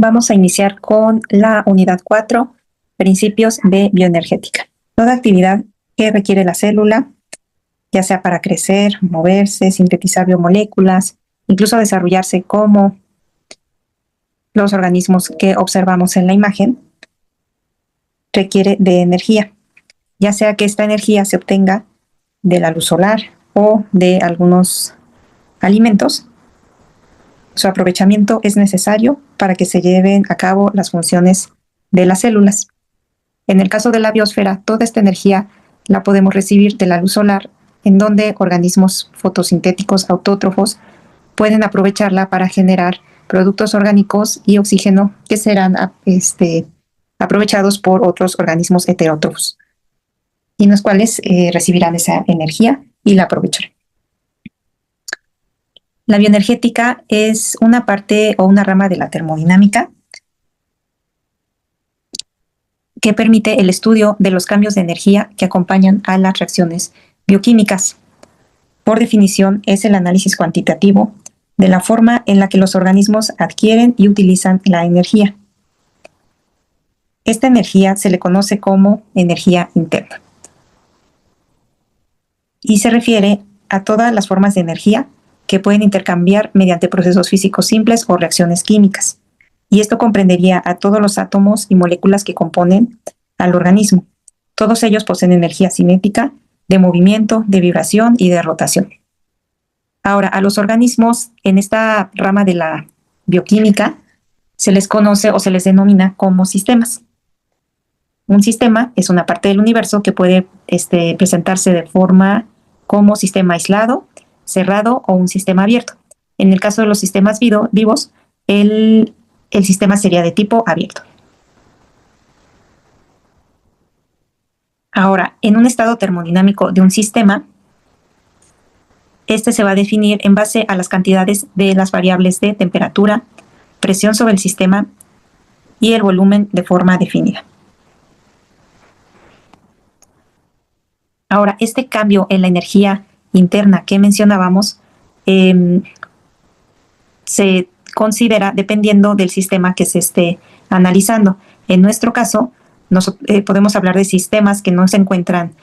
vamos a iniciar con la unidad 4, principios de bioenergética. Toda actividad que requiere la célula, ya sea para crecer, moverse, sintetizar biomoléculas, incluso desarrollarse como los organismos que observamos en la imagen, requiere de energía, ya sea que esta energía se obtenga de la luz solar o de algunos alimentos. Su aprovechamiento es necesario para que se lleven a cabo las funciones de las células. En el caso de la biosfera, toda esta energía la podemos recibir de la luz solar, en donde organismos fotosintéticos autótrofos pueden aprovecharla para generar productos orgánicos y oxígeno que serán aprovechados por otros organismos heterótrofos, y los cuales recibirán esa energía y la aprovecharán. La bioenergética es una parte o una rama de la termodinámica que permite el estudio de los cambios de energía que acompañan a las reacciones bioquímicas. Por definición, es el análisis cuantitativo de la forma en la que los organismos adquieren y utilizan la energía. Esta energía se le conoce como energía interna y se refiere a todas las formas de energía que pueden intercambiar mediante procesos físicos simples o reacciones químicas. Y esto comprendería a todos los átomos y moléculas que componen al organismo. Todos ellos poseen energía cinética, de movimiento, de vibración y de rotación. Ahora, a los organismos en esta rama de la bioquímica se les conoce o se les denomina como sistemas. Un sistema es una parte del universo que puede presentarse de forma como sistema aislado, cerrado o un sistema abierto. En el caso de los sistemas vivos, el sistema sería de tipo abierto. Ahora, en un estado termodinámico de un sistema, este se va a definir en base a las cantidades de las variables de temperatura, presión sobre el sistema y el volumen de forma definida. Ahora, este cambio en la energía interna que mencionábamos se considera dependiendo del sistema que se esté analizando. En nuestro caso, podemos hablar de sistemas que no se encuentran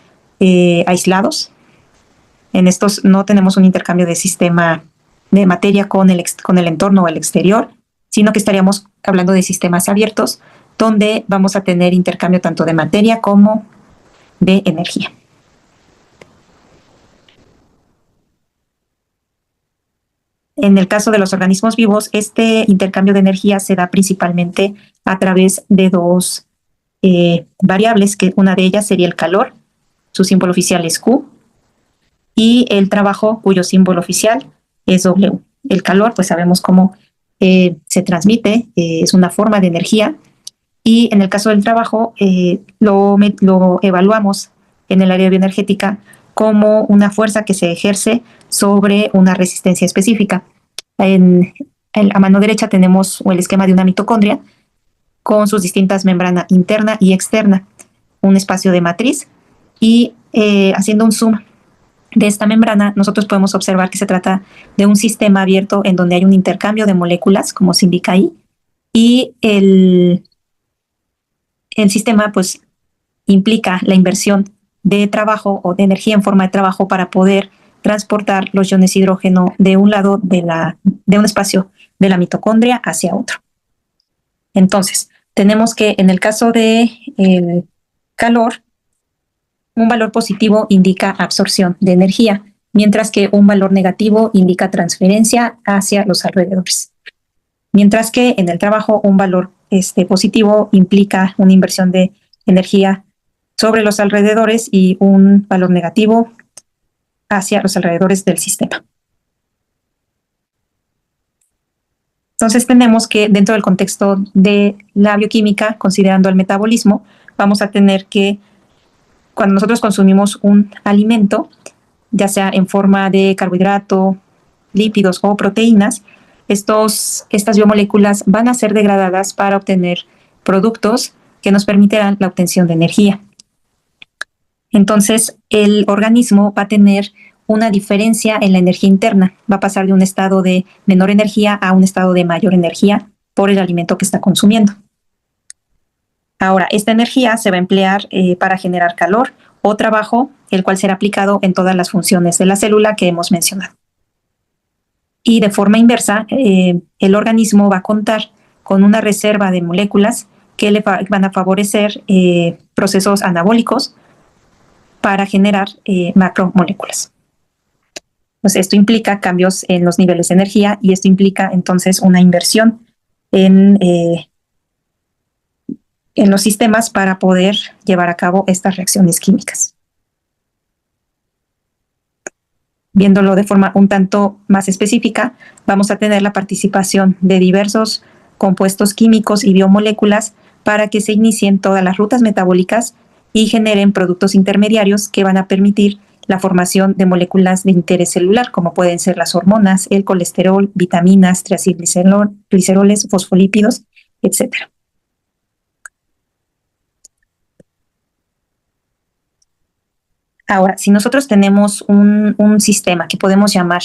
aislados. En estos no tenemos un intercambio de sistema de materia con el entorno o el exterior, sino que estaríamos hablando de sistemas abiertos, donde vamos a tener intercambio tanto de materia como de energía. En el caso de los organismos vivos, este intercambio de energía se da principalmente a través de dos variables, que una de ellas sería el calor, su símbolo oficial es Q, y el trabajo, cuyo símbolo oficial es W. El calor, pues sabemos cómo se transmite, es una forma de energía, y en el caso del trabajo lo evaluamos en el área bioenergética como una fuerza que se ejerce sobre una resistencia específica. A mano derecha tenemos el esquema de una mitocondria con sus distintas membranas interna y externa, un espacio de matriz, y haciendo un zoom de esta membrana, nosotros podemos observar que se trata de un sistema abierto en donde hay un intercambio de moléculas, como se indica ahí, y el sistema pues implica la inversión de trabajo o de energía en forma de trabajo para poder transportar los iones hidrógeno de un lado de un espacio de la mitocondria hacia otro. Entonces, tenemos que en el caso del calor, un valor positivo indica absorción de energía, mientras que un valor negativo indica transferencia hacia los alrededores. Mientras que en el trabajo un valor positivo implica una inversión de energía sobre los alrededores y un valor negativo hacia los alrededores del sistema. Entonces tenemos que dentro del contexto de la bioquímica, considerando el metabolismo, vamos a tener que cuando nosotros consumimos un alimento, ya sea en forma de carbohidrato, lípidos o proteínas, estas biomoléculas van a ser degradadas para obtener productos que nos permitirán la obtención de energía. Entonces, el organismo va a tener una diferencia en la energía interna. Va a pasar de un estado de menor energía a un estado de mayor energía por el alimento que está consumiendo. Ahora, esta energía se va a emplear para generar calor o trabajo, el cual será aplicado en todas las funciones de la célula que hemos mencionado. Y de forma inversa, el organismo va a contar con una reserva de moléculas que le van a favorecer procesos anabólicos para generar macromoléculas. Pues esto implica cambios en los niveles de energía y esto implica entonces una inversión en los sistemas para poder llevar a cabo estas reacciones químicas. Viéndolo de forma un tanto más específica, vamos a tener la participación de diversos compuestos químicos y biomoléculas para que se inicien todas las rutas metabólicas y generen productos intermediarios que van a permitir la formación de moléculas de interés celular, como pueden ser las hormonas, el colesterol, vitaminas, triacilgliceroles, fosfolípidos, etc. Ahora, si nosotros tenemos un sistema que podemos llamar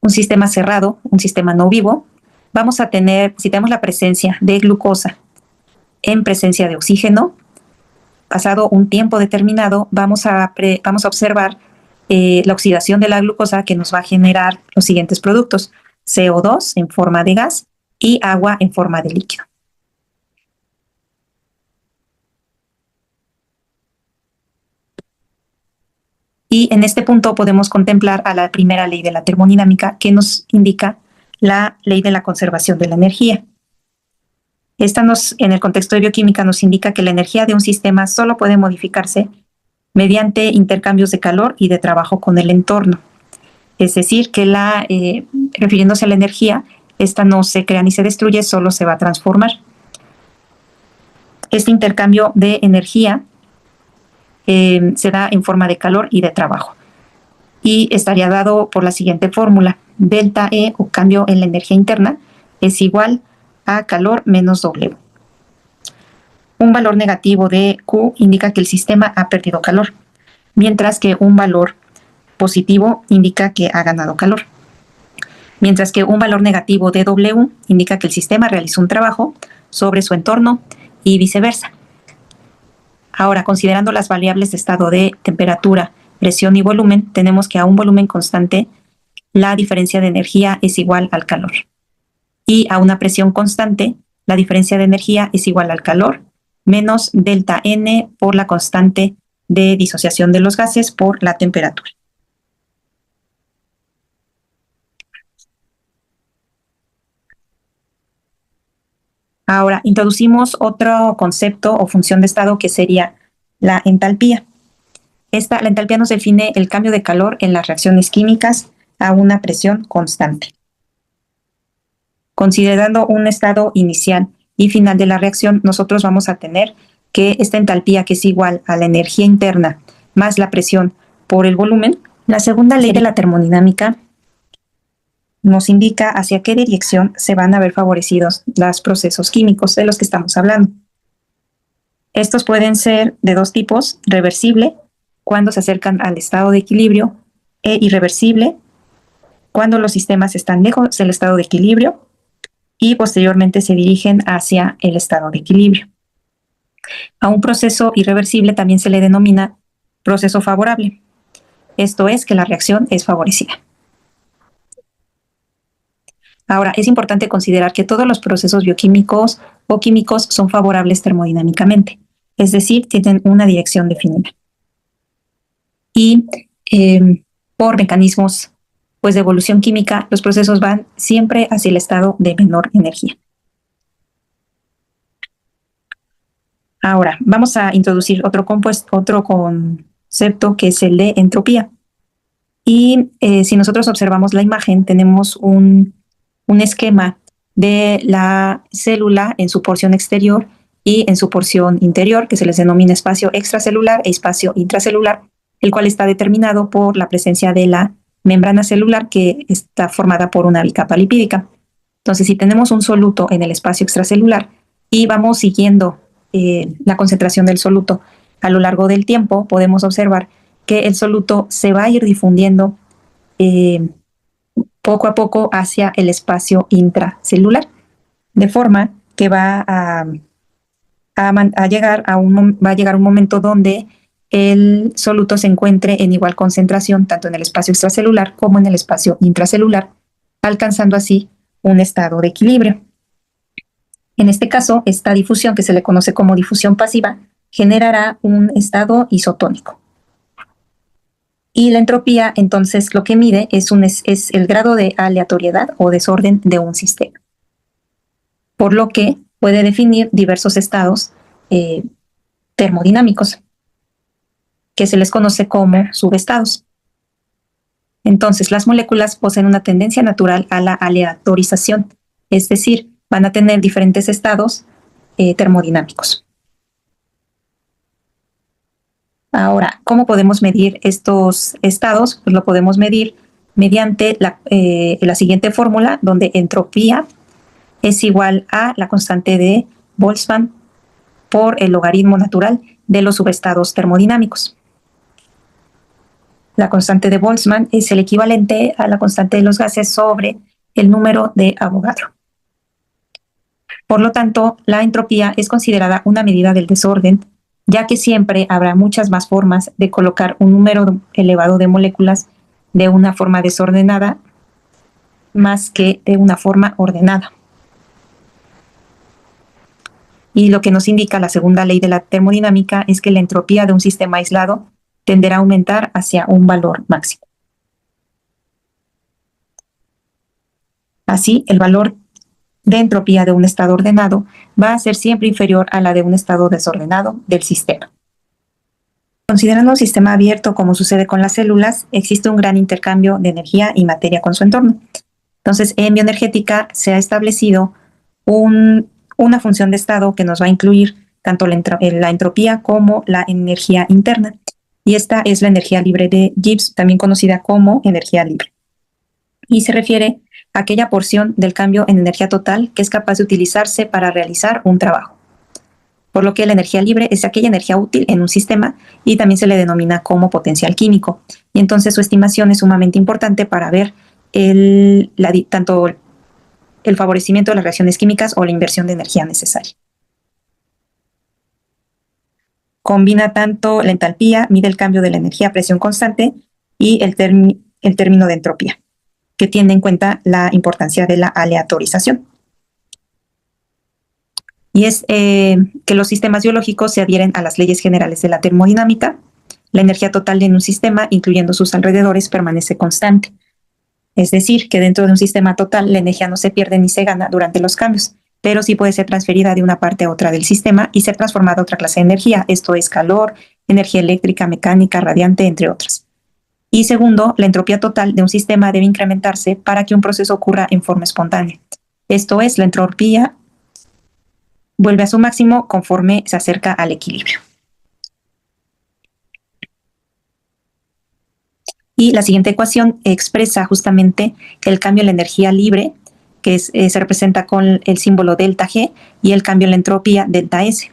un sistema cerrado, un sistema no vivo, vamos a tener, si tenemos la presencia de glucosa en presencia de oxígeno, pasado un tiempo determinado, vamos a observar la oxidación de la glucosa que nos va a generar los siguientes productos: CO2 en forma de gas y agua en forma de líquido. Y en este punto podemos contemplar a la primera ley de la termodinámica, que nos indica la ley de la conservación de la energía. Esta en el contexto de bioquímica nos indica que la energía de un sistema solo puede modificarse mediante intercambios de calor y de trabajo con el entorno. Es decir, que refiriéndose a la energía, esta no se crea ni se destruye, solo se va a transformar. Este intercambio de energía se da en forma de calor y de trabajo. Y estaría dado por la siguiente fórmula: delta E, o cambio en la energía interna, es igual a calor menos W. Un valor negativo de Q indica que el sistema ha perdido calor, mientras que un valor positivo indica que ha ganado calor. Mientras que un valor negativo de W indica que el sistema realizó un trabajo sobre su entorno y viceversa. Ahora, considerando las variables de estado de temperatura, presión y volumen, tenemos que a un volumen constante la diferencia de energía es igual al calor. Y a una presión constante, la diferencia de energía es igual al calor menos delta N por la constante de disociación de los gases por la temperatura. Ahora, introducimos otro concepto o función de estado que sería la entalpía. La entalpía nos define el cambio de calor en las reacciones químicas a una presión constante. Considerando un estado inicial y final de la reacción, nosotros vamos a tener que esta entalpía, que es igual a la energía interna más la presión por el volumen. La segunda ley de la termodinámica nos indica hacia qué dirección se van a ver favorecidos los procesos químicos de los que estamos hablando. Estos pueden ser de dos tipos: reversible, cuando se acercan al estado de equilibrio, e irreversible, cuando los sistemas están lejos del estado de equilibrio y posteriormente se dirigen hacia el estado de equilibrio. A un proceso irreversible también se le denomina proceso favorable. Esto es que la reacción es favorecida. Ahora, es importante considerar que todos los procesos bioquímicos o químicos son favorables termodinámicamente, es decir, tienen una dirección definida. Y por mecanismos de evolución química, los procesos van siempre hacia el estado de menor energía. Ahora, vamos a introducir otro concepto, que es el de entropía. Y si nosotros observamos la imagen, tenemos un esquema de la célula en su porción exterior y en su porción interior, que se les denomina espacio extracelular e espacio intracelular, el cual está determinado por la presencia de la membrana celular, que está formada por una bicapa lipídica. Entonces, si tenemos un soluto en el espacio extracelular y vamos siguiendo la concentración del soluto a lo largo del tiempo, podemos observar que el soluto se va a ir difundiendo poco a poco hacia el espacio intracelular, de forma que va a llegar un momento donde el soluto se encuentre en igual concentración tanto en el espacio extracelular como en el espacio intracelular, alcanzando así un estado de equilibrio. En este caso, esta difusión, que se le conoce como difusión pasiva, generará un estado isotónico. Y la entropía, entonces, lo que mide es el grado de aleatoriedad o desorden de un sistema, por lo que puede definir diversos estados termodinámicos, que se les conoce como subestados. Entonces, las moléculas poseen una tendencia natural a la aleatorización, es decir, van a tener diferentes estados termodinámicos. Ahora, ¿cómo podemos medir estos estados? Pues lo podemos medir mediante la siguiente fórmula, donde entropía es igual a la constante de Boltzmann por el logaritmo natural de los subestados termodinámicos. La constante de Boltzmann es el equivalente a la constante de los gases sobre el número de Avogadro. Por lo tanto, la entropía es considerada una medida del desorden, ya que siempre habrá muchas más formas de colocar un número elevado de moléculas de una forma desordenada más que de una forma ordenada. Y lo que nos indica la segunda ley de la termodinámica es que la entropía de un sistema aislado tenderá a aumentar hacia un valor máximo. Así, el valor de entropía de un estado ordenado va a ser siempre inferior a la de un estado desordenado del sistema. Considerando un sistema abierto, como sucede con las células, existe un gran intercambio de energía y materia con su entorno. Entonces, en bioenergética se ha establecido una función de estado que nos va a incluir tanto la entropía como la energía interna. Y esta es la energía libre de Gibbs, también conocida como energía libre. Y se refiere a aquella porción del cambio en energía total que es capaz de utilizarse para realizar un trabajo. Por lo que la energía libre es aquella energía útil en un sistema y también se le denomina como potencial químico. Y entonces su estimación es sumamente importante para ver tanto el favorecimiento de las reacciones químicas o la inversión de energía necesaria. Combina tanto la entalpía, mide el cambio de la energía a presión constante y el término de entropía, que tiene en cuenta la importancia de la aleatorización. Y es que los sistemas biológicos se adhieren a las leyes generales de la termodinámica. La energía total en un sistema, incluyendo sus alrededores, permanece constante. Es decir, que dentro de un sistema total la energía no se pierde ni se gana durante los cambios, pero sí puede ser transferida de una parte a otra del sistema y ser transformada a otra clase de energía. Esto es calor, energía eléctrica, mecánica, radiante, entre otras. Y segundo, la entropía total de un sistema debe incrementarse para que un proceso ocurra en forma espontánea. Esto es, la entropía vuelve a su máximo conforme se acerca al equilibrio. Y la siguiente ecuación expresa justamente el cambio en la energía libre, que se representa con el símbolo delta G, y el cambio en la entropía delta S.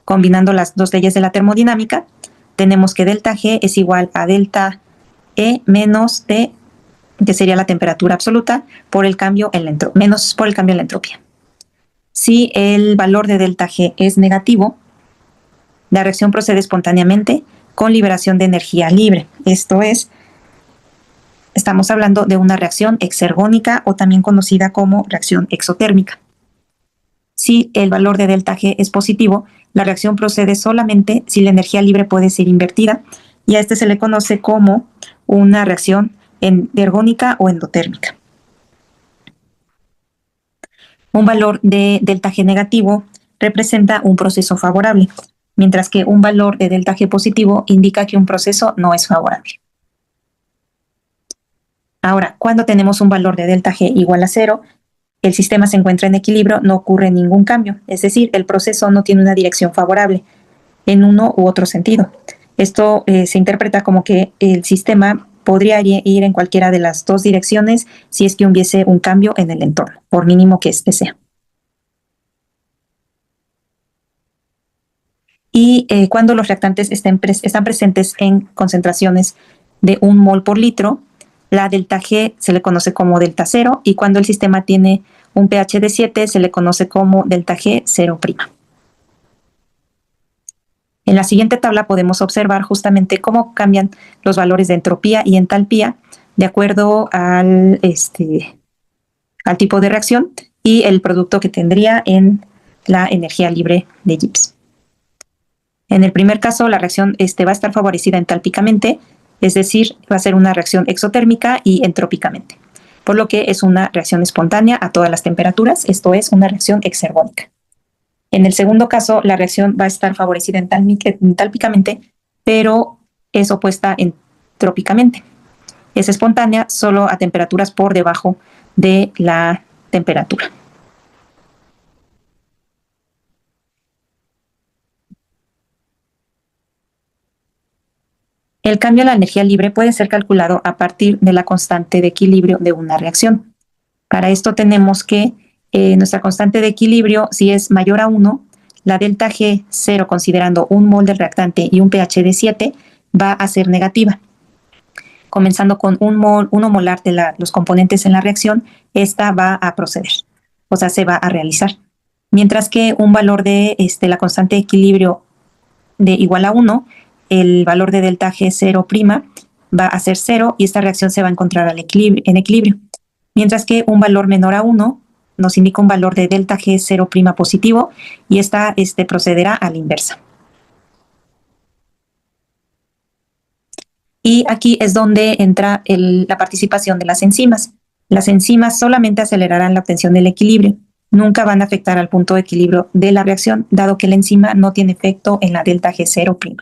Combinando las dos leyes de la termodinámica, tenemos que delta G es igual a delta E menos T, que sería la temperatura absoluta, por el cambio en la menos por el cambio en la entropía. Si el valor de delta G es negativo, la reacción procede espontáneamente con liberación de energía libre. Esto es, estamos hablando de una reacción exergónica o también conocida como reacción exotérmica. Si el valor de delta G es positivo, la reacción procede solamente si la energía libre puede ser invertida, y a este se le conoce como una reacción ergónica o endotérmica. Un valor de delta G negativo representa un proceso favorable, mientras que un valor de delta G positivo indica que un proceso no es favorable. Ahora, cuando tenemos un valor de delta G igual a 0, el sistema se encuentra en equilibrio, no ocurre ningún cambio, es decir, el proceso no tiene una dirección favorable en uno u otro sentido. Esto se interpreta como que el sistema podría ir en cualquiera de las dos direcciones si es que hubiese un cambio en el entorno, por mínimo que este sea. Y cuando los reactantes están presentes en concentraciones de 1 mol por litro, la delta G se le conoce como delta 0 y cuando el sistema tiene un pH de 7 se le conoce como delta G 0'. En la siguiente tabla podemos observar justamente cómo cambian los valores de entropía y entalpía de acuerdo al tipo de reacción y el producto que tendría en la energía libre de Gibbs. En el primer caso, la reacción va a estar favorecida entálpicamente, es decir, va a ser una reacción exotérmica y entrópicamente, por lo que es una reacción espontánea a todas las temperaturas, esto es una reacción exergónica. En el segundo caso, la reacción va a estar favorecida entálpicamente, pero es opuesta entrópicamente. Es espontánea solo a temperaturas por debajo de la temperatura. El cambio a la energía libre puede ser calculado a partir de la constante de equilibrio de una reacción. Para esto tenemos que nuestra constante de equilibrio, si es mayor a 1, la delta G 0 considerando un mol del reactante y un pH de 7 va a ser negativa. Comenzando con 1 molar de los componentes en la reacción, esta va a proceder, o sea, se va a realizar. Mientras que un valor de la constante de equilibrio de igual a 1, el valor de delta G 0' va a ser 0 y esta reacción se va a encontrar en equilibrio. Mientras que un valor menor a 1 nos indica un valor de delta G 0' positivo y esta procederá a la inversa. Y aquí es donde entra la participación de las enzimas. Las enzimas solamente acelerarán la obtención del equilibrio, nunca van a afectar al punto de equilibrio de la reacción, dado que la enzima no tiene efecto en la delta G 0'.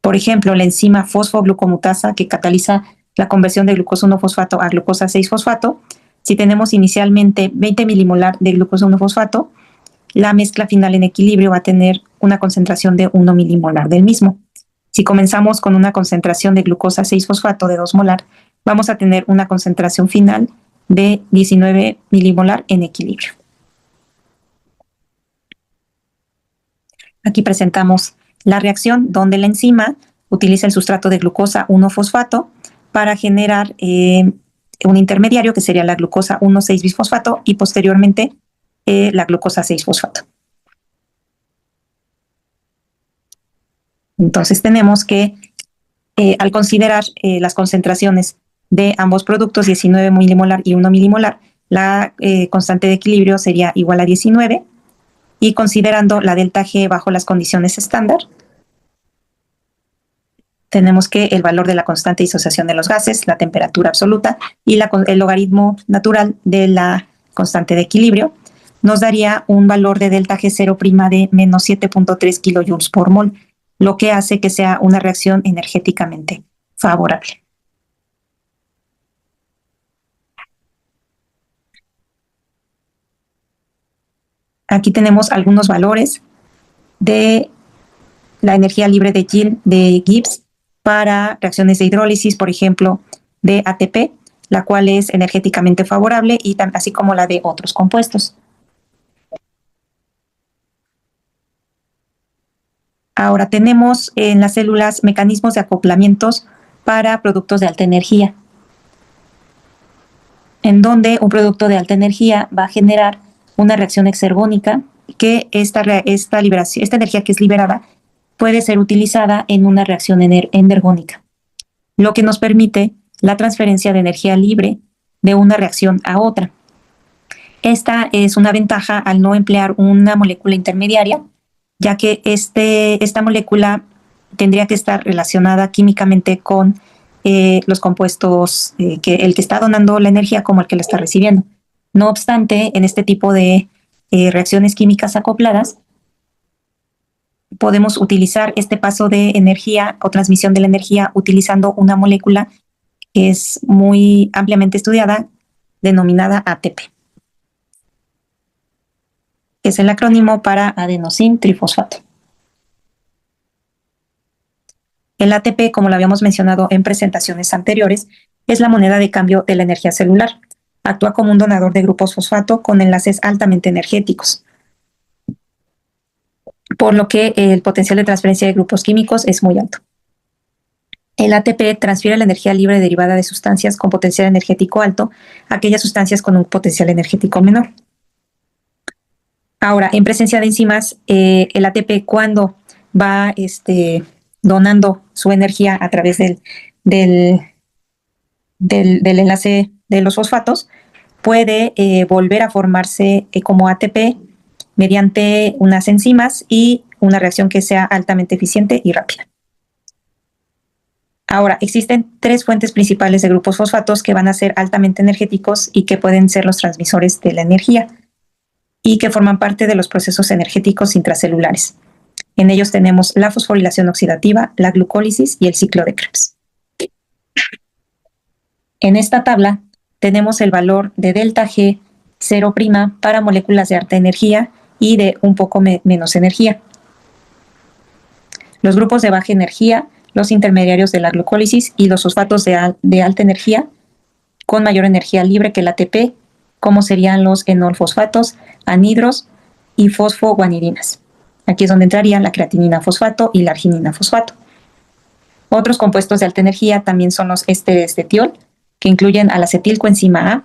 Por ejemplo, la enzima fosfoglucomutasa que cataliza la conversión de glucosa 1-fosfato a glucosa 6-fosfato, si tenemos inicialmente 20 milimolar de glucosa 1-fosfato, la mezcla final en equilibrio va a tener una concentración de 1 milimolar del mismo. Si comenzamos con una concentración de glucosa 6-fosfato de 2 molar, vamos a tener una concentración final de 19 milimolar en equilibrio. Aquí presentamos la reacción donde la enzima utiliza el sustrato de glucosa 1-fosfato para generar un intermediario que sería la glucosa 1,6-bisfosfato y posteriormente la glucosa 6-fosfato. Entonces tenemos que al considerar las concentraciones de ambos productos, 19 milimolar y 1 milimolar, la constante de equilibrio sería igual a 19 y considerando la delta G bajo las condiciones estándar, tenemos que el valor de la constante de disociación de los gases, la temperatura absoluta y el logaritmo natural de la constante de equilibrio nos daría un valor de delta G 0' de menos 7.3 kilojoules por mol, lo que hace que sea una reacción energéticamente favorable. Aquí tenemos algunos valores de la energía libre de Gibbs para reacciones de hidrólisis, por ejemplo, de ATP, la cual es energéticamente favorable, y así como la de otros compuestos. Ahora tenemos en las células mecanismos de acoplamientos para productos de alta energía, en donde un producto de alta energía va a generar una reacción exergónica que esta energía que es liberada puede ser utilizada en una reacción endergónica, lo que nos permite la transferencia de energía libre de una reacción a otra. Esta es una ventaja al no emplear una molécula intermediaria, ya que esta molécula tendría que estar relacionada químicamente con los compuestos, el que está donando la energía como el que la está recibiendo. No obstante, en este tipo de reacciones químicas acopladas, podemos utilizar este paso de energía o transmisión de la energía utilizando una molécula que es muy ampliamente estudiada, denominada ATP, que es el acrónimo para adenosín trifosfato. El ATP, como lo habíamos mencionado en presentaciones anteriores, es la moneda de cambio de la energía celular. Actúa como un donador de grupos fosfato con enlaces altamente energéticos, por lo que el potencial de transferencia de grupos químicos es muy alto. El ATP transfiere la energía libre derivada de sustancias con potencial energético alto a aquellas sustancias con un potencial energético menor. Ahora, en presencia de enzimas, el ATP cuando va donando su energía a través del enlace de los fosfatos, puede volver a formarse como ATP mediante unas enzimas y una reacción que sea altamente eficiente y rápida. Ahora, existen tres fuentes principales de grupos fosfatos que van a ser altamente energéticos y que pueden ser los transmisores de la energía y que forman parte de los procesos energéticos intracelulares. En ellos tenemos la fosforilación oxidativa, la glucólisis y el ciclo de Krebs. En esta tabla tenemos el valor de delta G 0' para moléculas de alta energía y de un poco menos energía. Los grupos de baja energía, los intermediarios de la glucólisis y los fosfatos de alta energía con mayor energía libre que el ATP, como serían los enolfosfatos, anhidros y fosfoguanidinas. Aquí es donde entrarían la creatinina fosfato y la arginina fosfato. Otros compuestos de alta energía también son los ésteres de tiol, que incluyen a la acetilcoenzima A,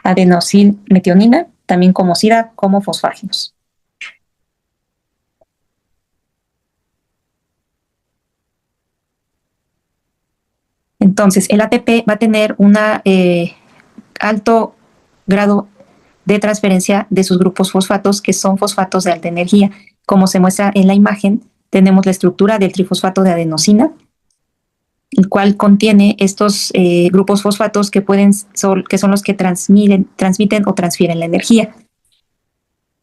adenosilmetionina, también conocida como fosfáginos. Entonces, el ATP va a tener un alto grado de transferencia de sus grupos fosfatos, que son fosfatos de alta energía. Como se muestra en la imagen, tenemos la estructura del trifosfato de adenosina, el cual contiene estos grupos fosfatos que son los que transmiten o transfieren la energía.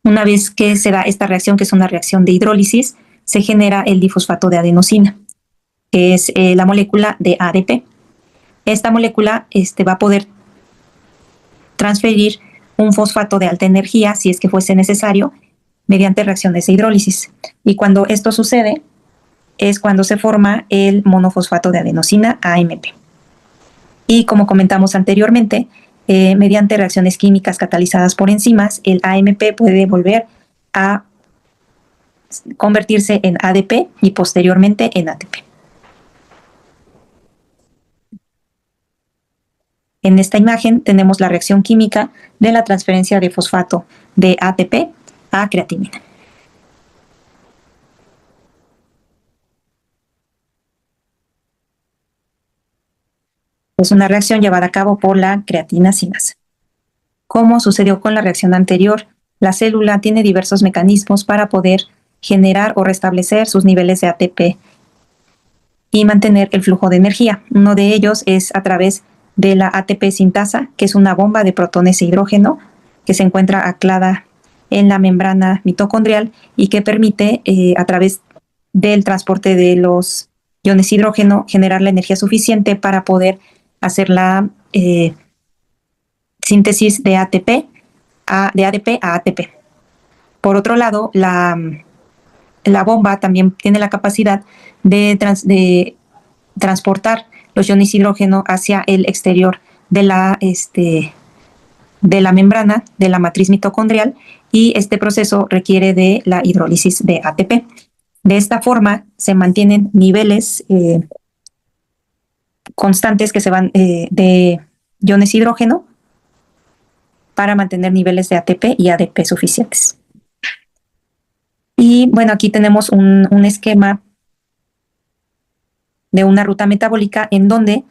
Una vez que se da esta reacción, que es una reacción de hidrólisis, se genera el difosfato de adenosina, que es la molécula de ADP. Esta molécula va a poder transferir un fosfato de alta energía, si es que fuese necesario, mediante reacciones de hidrólisis. Y cuando esto sucede, es cuando se forma el monofosfato de adenosina, AMP. Y como comentamos anteriormente, mediante reacciones químicas catalizadas por enzimas, el AMP puede volver a convertirse en ADP y posteriormente en ATP. En esta imagen tenemos la reacción química de la transferencia de fosfato de ATP a creatinina. Es una reacción llevada a cabo por la creatina sinasa. Como sucedió con la reacción anterior, la célula tiene diversos mecanismos para poder generar o restablecer sus niveles de ATP y mantener el flujo de energía. Uno de ellos es a través de la ATP sintasa, que es una bomba de protones e hidrógeno que se encuentra anclada en la membrana mitocondrial y que permite, a través del transporte de los iones hidrógeno, generar la energía suficiente para poder hacer la síntesis de ADP a ATP. Por otro lado, la bomba también tiene la capacidad de transportar los iones hidrógeno hacia el exterior de la membrana, de la matriz mitocondrial, y este proceso requiere de la hidrólisis de ATP. De esta forma se mantienen niveles constantes que se van de iones hidrógeno para mantener niveles de ATP y ADP suficientes. Y bueno, aquí tenemos un esquema de una ruta metabólica en donde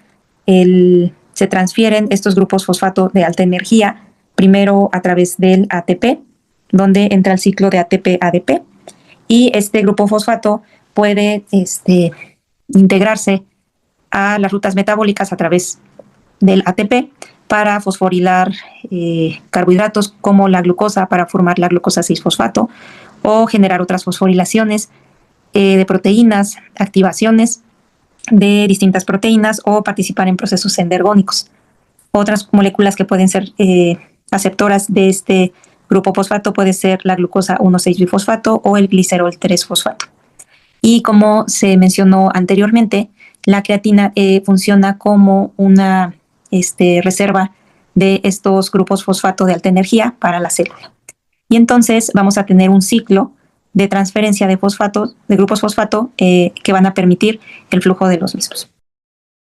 se transfieren estos grupos fosfato de alta energía, primero a través del ATP, donde entra el ciclo de ATP-ADP, y este grupo fosfato puede integrarse a las rutas metabólicas a través del ATP para fosforilar carbohidratos como la glucosa para formar la glucosa 6-fosfato o generar otras fosforilaciones de proteínas, activaciones de distintas proteínas o participar en procesos endergónicos. Otras moléculas que pueden ser aceptoras de este grupo fosfato puede ser la glucosa 1,6-bifosfato o el glicerol 3-fosfato. Y como se mencionó anteriormente, la creatina funciona como una reserva de estos grupos fosfato de alta energía para la célula. Y entonces vamos a tener un ciclo de transferencia de fosfatos, de grupos fosfato, que van a permitir el flujo de los mismos.